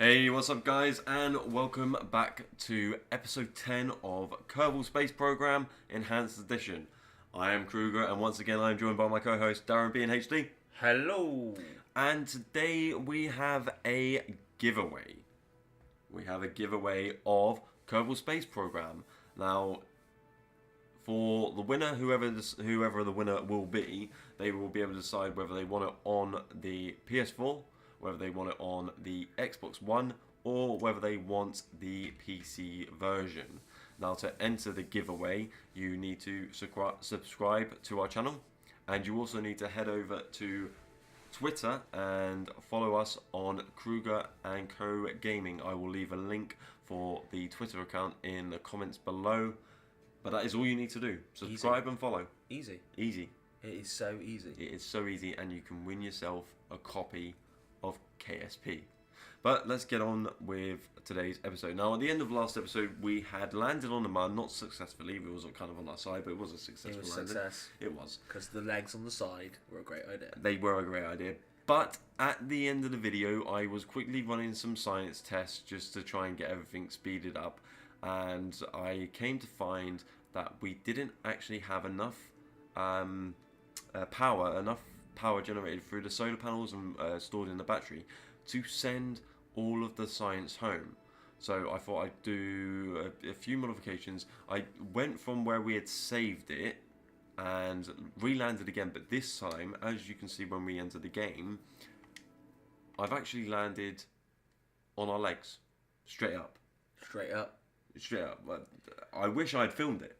Hey, what's up guys, and welcome back to episode 10 of Kerbal Space Program Enhanced Edition. I am Kruger, and once again I am joined by my co-host DarrenB and HD. Hello! And today we have a giveaway. We have a giveaway of Kerbal Space Program. Now, for the winner, whoever the winner will be, they will be able to decide whether they want it on the PS4, whether they want it on the Xbox One, or whether they want the PC version. Now, to enter the giveaway, you need to subscribe to our channel, and you also need to head over to Twitter and follow us on Kruger&Co Gaming. I will leave a link for the Twitter account in the comments below, but that is all you need to do. Subscribe and follow. Easy. Easy. It is so easy. It is so easy, and you can win yourself a copy of KSP. But let's get on with today's episode. Now, at the end of last episode, we had landed on the mud, not successfully. It was kind of on our side, but it was a successful landing. Success. It was. Because the legs on the side were a great idea. They were a great idea. But at the end of the video, I was quickly running some science tests just to try and get everything speeded up. And I came to find that we didn't actually have enough power generated through the solar panels and stored in the battery to send all of the science home. So I thought I'd do a few modifications. I went from where we had saved it and re-landed again, but this time, as you can see when we enter the game, I've actually landed on our legs, straight up. Straight up. Straight up. I wish I'd filmed it.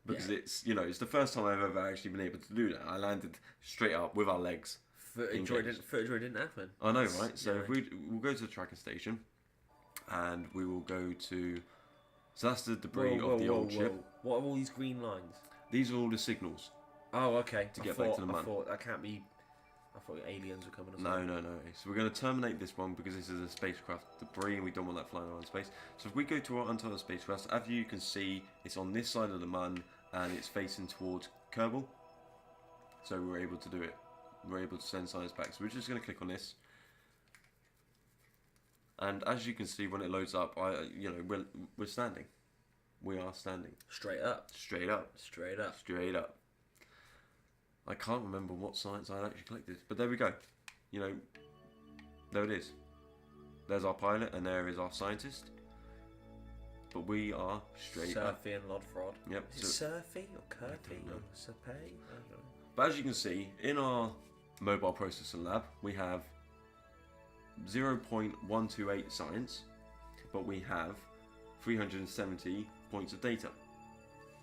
Because it's the first time I've ever actually been able to do that. I landed straight up with our legs. Footage where it didn't happen. I know, right? So if we'll go to the tracking station, and we will go to. So that's the debris of the old ship. What are all these green lines? These are all the signals. Oh, okay. To get back to the man. I thought that can't be. I thought aliens were coming. Or something. No. So we're going to terminate this one because this is a spacecraft debris, and we don't want that flying around space. So if we go to our untitled spacecraft, as you can see, it's on this side of the man. And it's facing towards Kerbal, so we're able to do it. We're able to send science back. So we're just going to click on this, and as you can see when it loads up, we're standing. We are standing. Straight up. Straight up. Straight up. Straight up. I can't remember what science I actually collected, but there we go. There it is. There's our pilot, and there is our scientist. But we are straight up. Surfy and Lod Fraud. Yep. Is it Surfy or Kirby or Surpay? I don't know. But as you can see, in our mobile processing lab, we have 0.128 science, but we have 370 points of data.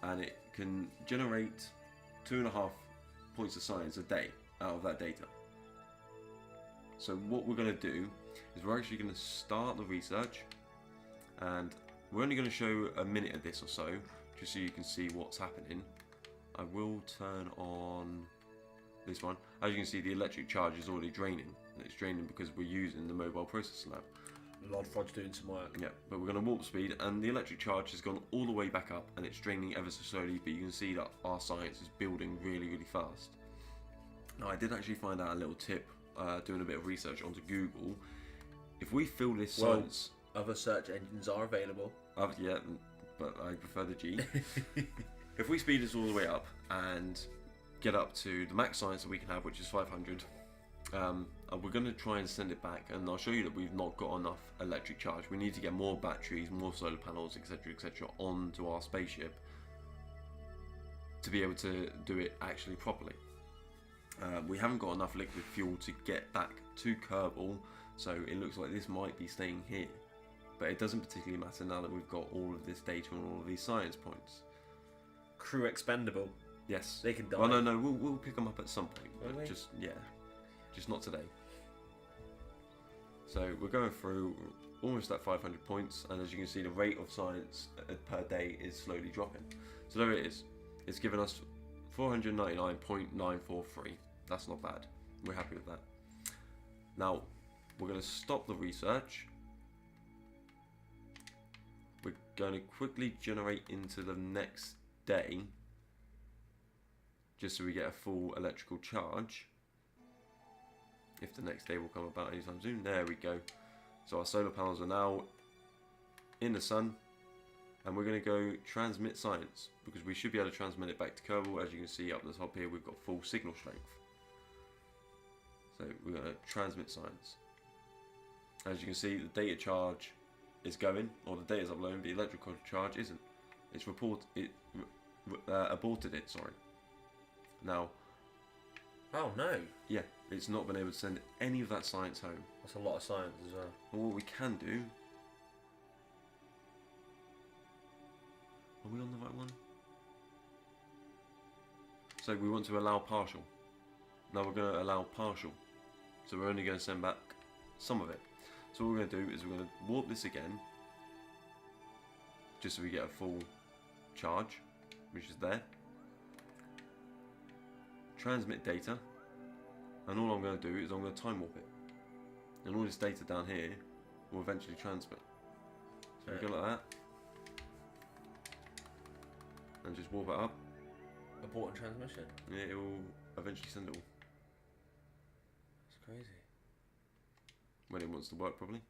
And it can generate 2.5 points of science a day out of that data. So what we're going to do is we're actually going to start the research, and we're only going to show a minute of this or so, just so you can see what's happening. I will turn on this one. As you can see, the electric charge is already draining. And it's draining because we're using the mobile processing lab. Lod Fraud's doing some work. Yeah, but we're going to warp speed, and the electric charge has gone all the way back up, and it's draining ever so slowly, but you can see that our science is building really, really fast. Now, I did actually find out a little tip, doing a bit of research onto Google. If we fill this science... Other search engines are available. Yeah, but I prefer the G. If we speed this all the way up and get up to the max science that we can have, which is 500, we're going to try and send it back, and I'll show you that we've not got enough electric charge. We need to get more batteries, more solar panels, etc., onto our spaceship to be able to do it actually properly. We haven't got enough liquid fuel to get back to Kerbal, so it looks like this might be staying here. But it doesn't particularly matter now that we've got all of this data and all of these science points. Crew expendable. Yes. They can die. Well, no, we'll pick them up at some point. But Really? just not today. So we're going through almost at 500 points, and as you can see, the rate of science per day is slowly dropping. So there it is. It's given us 499.943. That's not bad. We're happy with that. Now, we're going to stop the research. We're going to quickly generate into the next day, just so we get a full electrical charge. If the next day will come about anytime soon. There we go. So our solar panels are now in the sun, and we're going to go transmit science, because we should be able to transmit it back to Kerbal. As you can see up the top here, we've got full signal strength. So we're going to transmit science. As you can see, the data charge is going, or the data is uploading, but the electrical charge isn't. It's aborted it, sorry. Now, Oh no. yeah, it's not been able to send any of that science home. That's a lot of science as well. Well, what we can do... Are we on the right one? So we want to allow partial. Now we're going to allow partial. So we're only going to send back some of it. So what we're going to do is we're going to warp this again, just so we get a full charge, which is there. Transmit data, and all I'm going to do is I'm going to time warp it, and all this data down here will eventually transmit. So we go like that, and just warp it up. Abort and transmission. Yeah, it will eventually send it all That's crazy. when it wants to work properly,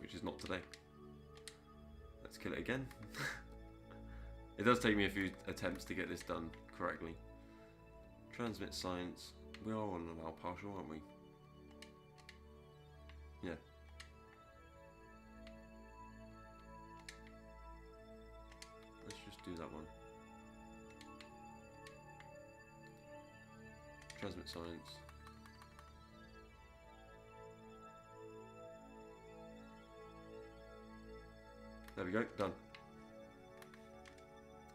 which is not today. Let's kill it again. It does take me a few attempts to get this done correctly. Transmit science. We are on allow partial, aren't we? Yeah. Let's just do that one. Transmit science. There we go, done.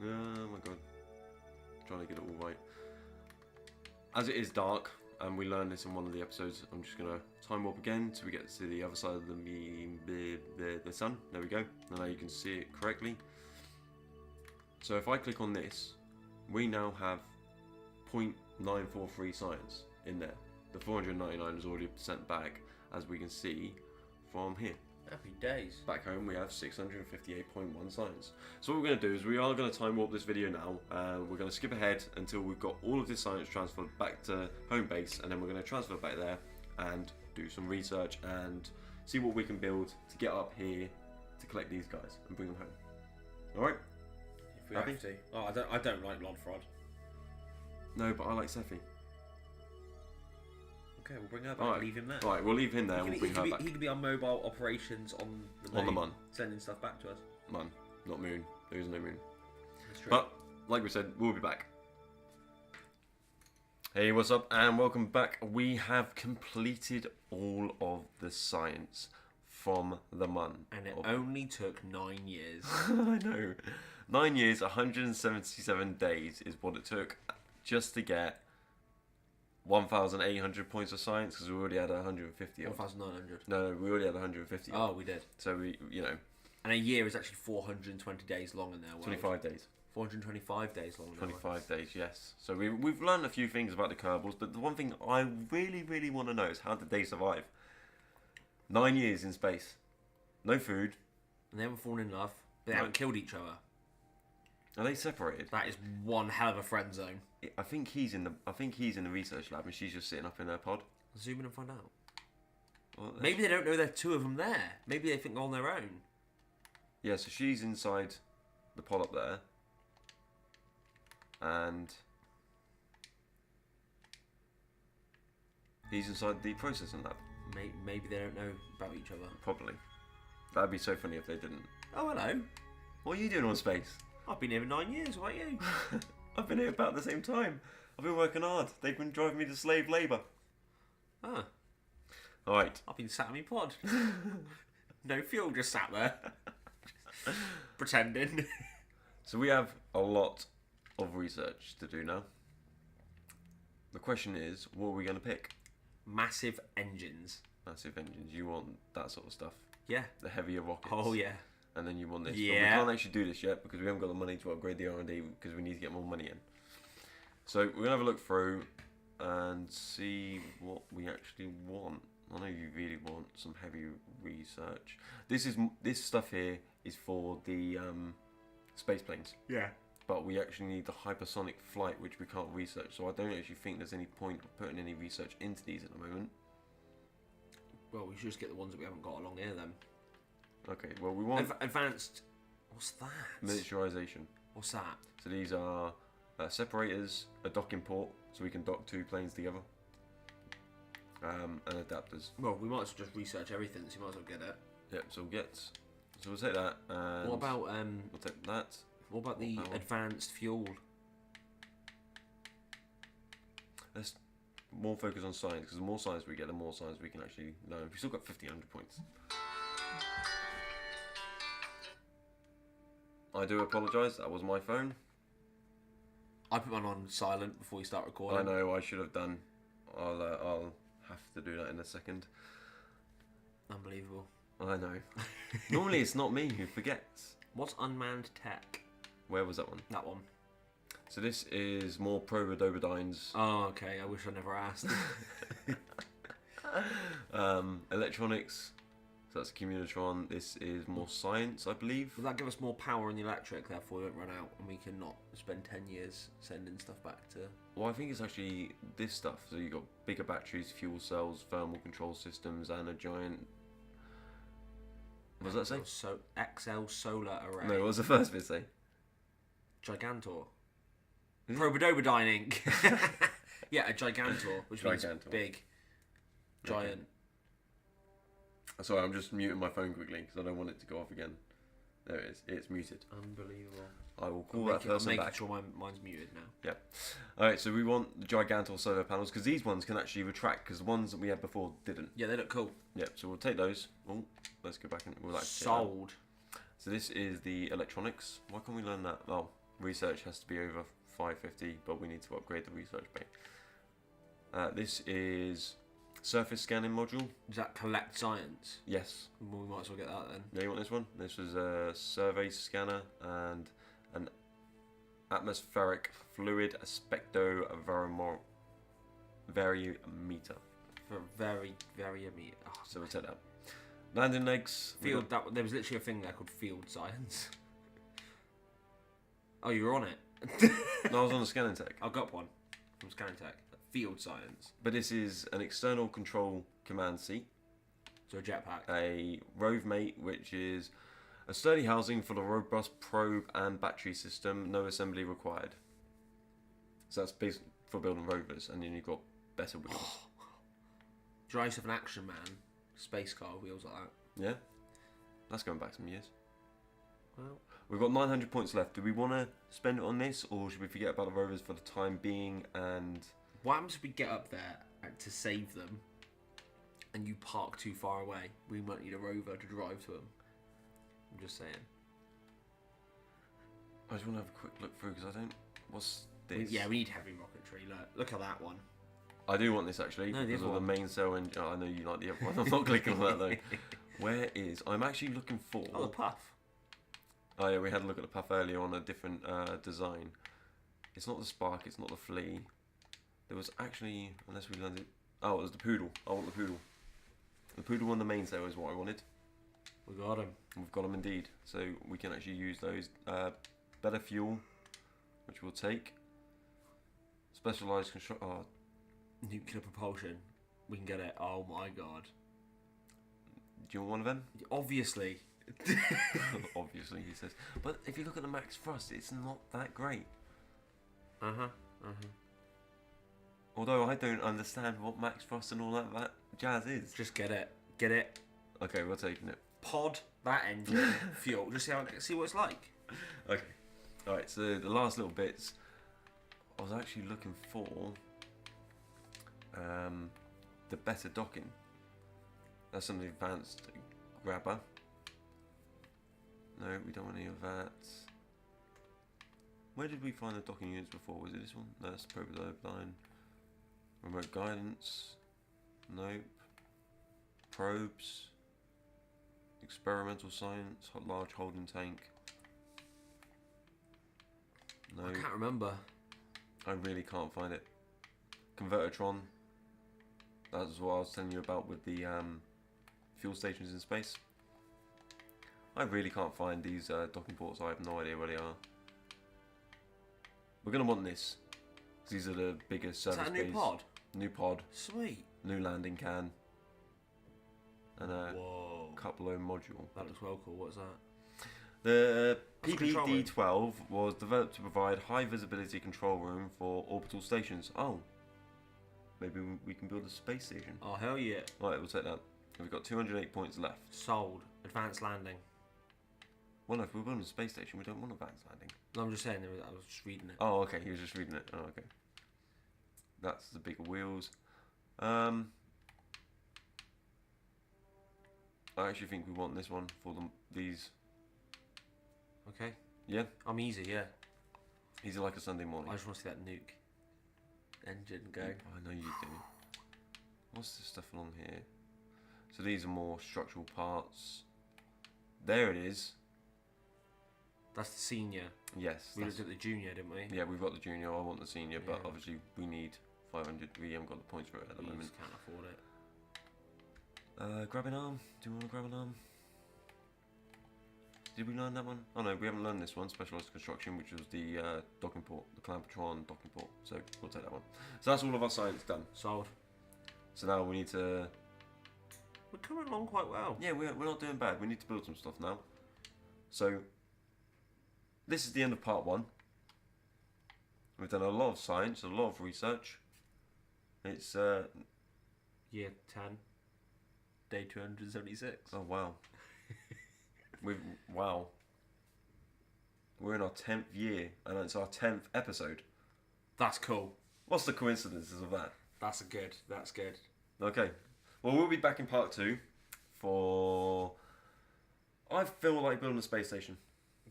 Oh my god. Trying to get it all right. As it is dark, and we learned this in one of the episodes, I'm just going to time warp again so we get to the other side of the sun. There we go. Now you can see it correctly. So if I click on this, we now have 0.943 science in there. The 499 is already sent back, as we can see from here. Happy days. Back home we have 658.1 science. So what we're going to do is we are going to time warp this video now. We're going to skip ahead until we've got all of this science transferred back to home base, and then we're going to transfer back there and do some research and see what we can build to get up here to collect these guys and bring them home. Alright? If we Happy? have to. Oh, I don't like Lodfrod. No, but I like Sephi. Okay, we'll bring her back. Alright. Leave him there. Alright, we'll leave him there and we'll bring her back. He could be our mobile operations on the On the moon, Mun. sending stuff back to us. Mun, not moon. There is no moon. That's true. But, like we said, we'll be back. Hey, what's up, and welcome back. We have completed all of the science from the Mun. And it only took 9 years. I know. 9 years, 177 days is what it took just to get 1,800 points of science, because we already had 150. 1,900. No, we already had 150. Oh, we did. So we, you know. And a year is actually 420 days long in their world. 25 days. 425 days long in their world. 25 days, yes. So we've learned a few things about the Kerbals, but the one thing I really want to know is how did they survive? 9 years in space. No food. And they haven't fallen in love. They haven't killed each other. Are they separated? That is one hell of a friend zone. I think he's in the research lab and she's just sitting up in her pod. Zoom in and find out. Well, Maybe they don't know there are two of them there. Maybe they think they're on their own. yeah, so she's inside the pod up there. And he's inside the processing lab. Maybe they don't know about each other. Probably. That'd be so funny if they didn't. Oh, hello. What are you doing on space? I've been here for 9 years. What about you? I've been here about the same time. I've been working hard. They've been driving me to slave labour. Ah, Alright. I've been sat in my pod. No fuel, just sat there. Pretending. So we have a lot of research to do now. The question is, what are we going to pick? Massive engines. Massive engines. You want that sort of stuff. Yeah. The heavier rockets. Oh, yeah. And then you want this. Yeah. But we can't actually do this yet because we haven't got the money to upgrade the R&D because we need to get more money in. So we're going to have a look through and see what we actually want. I know you really want some heavy research. This stuff here is for the space planes. Yeah. But we actually need the hypersonic flight, which we can't research. So I don't actually think there's any point of putting any research into these at the moment. Well, we should just get the ones that we haven't got along here then. Okay, well we want Advanced. What's that? miniaturization. What's that? So these are separators, a docking port, so we can dock 2 planes together, and adapters. Well, we might as well just research everything, so you might as well get it. Yep. So we'll take that. And What about we'll take that. What about the advanced fuel? Let's more focus on science, because the more science we get, the more science we can actually learn. We've still got 1,500 points. I do apologise. That was my phone. I put mine on silent before we start recording. I know. I should have done. I'll have to do that in a second. Unbelievable. I know. Normally it's not me who forgets. What's unmanned tech? Where was that one? That one. So this is more Probodobodynes. Oh, okay. I wish I never asked. Electronics. So that's a Communitron. This is more science, I believe. Will that give us more power in the electric, therefore we won't run out and we can not spend 10 years sending stuff back to... Well, I think it's actually this stuff. So you've got bigger batteries, fuel cells, thermal control systems, and a giant... What does that say? So XL solar array. No, what was the first bit say? Gigantor. Probodobodyne Inc. Yeah, a Gigantor, which means big. Giant. Okay. Sorry, I'm just muting my phone quickly because I don't want it to go off again. There it is. It's muted. Unbelievable. I will call that person back. I'm making sure mine's muted now. Yeah. Alright, so we want the Gigantor solar panels because these ones can actually retract because the ones that we had before didn't. Yeah, they look cool. Yep, so we'll take those. Oh, let's go back and we'll actually sold. So this is the electronics. Why can't we learn that? Oh, research has to be over 550, but we need to upgrade the research bay. This is surface scanning module. Does that collect science? Yes. Well, we might as well get that then. Yeah, you want this one? This was a survey scanner and an atmospheric fluid spectrovarimeter. For very immediate. Oh, so we'll take that. Landing legs. Field. There was literally a thing there called field science. Oh, you were on it. No, I was on the scanning tech. I got one from scanning tech. Field science. But this is an external control command seat. So a jetpack. A rove mate, which is a sturdy housing for the robust probe and battery system. No assembly required. So that's based for building rovers, and then you've got better wheels. Drives of an Action Man space car wheels like that. Yeah, that's going back some years. Well, we've got 900 points left. Do we want to spend it on this, or should we forget about the rovers for the time being? And what happens if we get up there to save them, and you park too far away? We might need a rover to drive to them. I'm just saying. I just want to have a quick look through because I don't. What's this? We need heavy rocketry. Look at that one. I do want this actually. No, because of the main cell engine. Oh, I know you like the other one. I'm not clicking on that though. Where is? I'm actually looking for. Oh, the puff. Oh yeah, we had a look at the puff earlier on a different design. It's not the spark. It's not the flea. There was actually, unless we landed. Oh, it was the poodle. I want the poodle. The poodle on the main cell is what I wanted. We got him. We've got them indeed. So we can actually use those. Better fuel, which we'll take. Specialized construct. Oh. Nuclear propulsion. We can get it. Oh my god. Do you want one of them? Obviously. Obviously, he says. But if you look at the max thrust, it's not that great. Although I don't understand what max thrust and all that jazz is. Just get it. Get it. Okay, we're taking it. Pod that engine. Fuel. Just see what it's like. Okay. Alright, so the last little bits. I was actually looking for the better docking. That's an advanced grabber. No, we don't want any of that. Where did we find the docking units before? Was it this one? No, that's the Probodobodyne. Remote guidance. Nope. Probes. Experimental science. Large holding tank. No. I can't remember. I really can't find it. Convertitron. That's what I was telling you about with the fuel stations in space. I really can't find these docking ports. I have no idea where they are. We're going to want this. These are the biggest service bays. Is that a new pod? New pod. Sweet. New landing can. and a Whoa. Cup-Low module. That looks well cool. What's that? The That's a control room. PPD-12 was developed to provide high visibility control room for orbital stations. Oh, maybe we can build a space station. Oh, hell yeah. Right, we'll take that. We've got 208 points left. Sold. Advanced landing. Well, no, if we're building a space station, we don't want advanced landing. No, I'm just saying, I was just reading it. Oh, okay, he was just reading it. Oh, okay. That's the bigger wheels. I actually think we want this one for these. Okay. Yeah? I'm easy, yeah. Easy like a Sunday morning. I just want to see that nuke engine go. I know you do. What's this stuff along here? So these are more structural parts. There it is. That's the senior. Yes. We looked at the junior, didn't we? Yeah, we've got the junior. I want the senior, but Yeah. obviously we need 500. We haven't got the points for it at the We moment. just can't afford it. Grab an arm. Do you want to grab an arm? Did we learn that one? Oh no, we haven't learned this one. Specialised construction, which was the docking port, the Clampatron docking port. So we'll take that one. So that's all of our science done. Sold. So now we need to. We're coming along quite well. Yeah, we're not doing bad. We need to build some stuff now. So this is the end of part 1. We've done a lot of science, a lot of research. It's Year 10. Day 276. oh wow. Wow. We're in our 10th year, and it's our 10th episode. That's cool. What's the coincidences of that? That's good. That's good. Okay. Well, we'll be back in part 2 for. I feel like building a space station.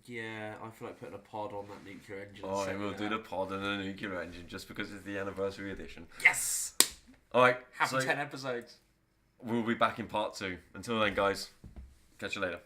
Yeah, I feel like putting a pod on that nuclear engine. Oh, and we'll setting do it the pod and the nuclear engine just because it's the anniversary edition. up. Yes! Alright, Have so 10 episodes. we'll be back in part 2. Until then, guys, catch you later.